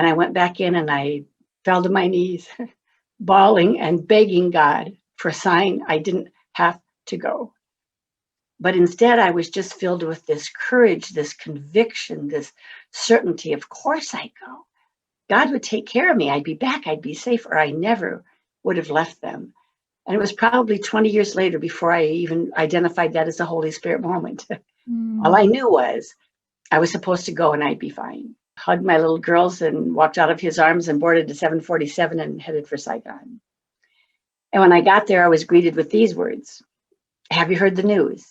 And I went back in and I fell to my knees, bawling and begging God for a sign I didn't have to go. But instead, I was just filled with this courage, this conviction, this certainty. Of course I'd go. God would take care of me. I'd be back. I'd be safe, or I never would have left them. And it was probably 20 years later before I even identified that as a Holy Spirit moment. All I knew was I was supposed to go and I'd be fine. Hugged my little girls and walked out of his arms and boarded a 747 and headed for Saigon. And when I got there, I was greeted with these words. Have you heard the news?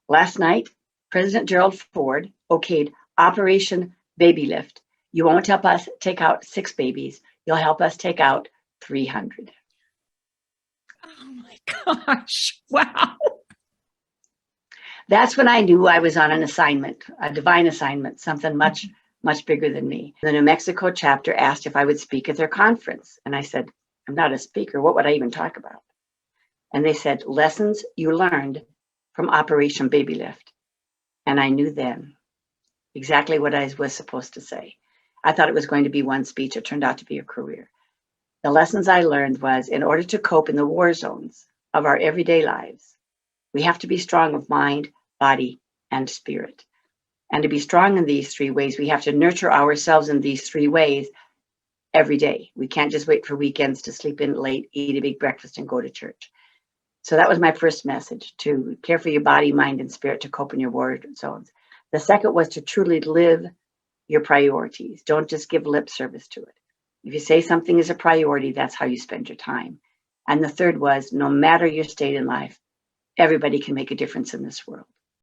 Last night, President Gerald Ford okayed Operation Baby Lift. You won't help us take out 6 babies. You'll help us take out 300. Oh my gosh. Wow. That's when I knew I was on an assignment, a divine assignment, something much, much bigger than me. The New Mexico chapter asked if I would speak at their conference. And I said, I'm not a speaker. What would I even talk about? And they said, lessons you learned from Operation Baby Lift. And I knew then exactly what I was supposed to say. I thought it was going to be one speech. It turned out to be a career. The lessons I learned was in order to cope in the war zones of our everyday lives, we have to be strong of mind, body, and spirit. And to be strong in these 3 ways, we have to nurture ourselves in these 3 ways every day. We can't just wait for weekends to sleep in late, eat a big breakfast, and go to church. So that was my first message, to care for your body, mind, and spirit to cope in your war zones. The second was to truly live your priorities. Don't just give lip service to it. If you say something is a priority, that's how you spend your time. And the third was, no matter your state in life, everybody can make a difference in this world.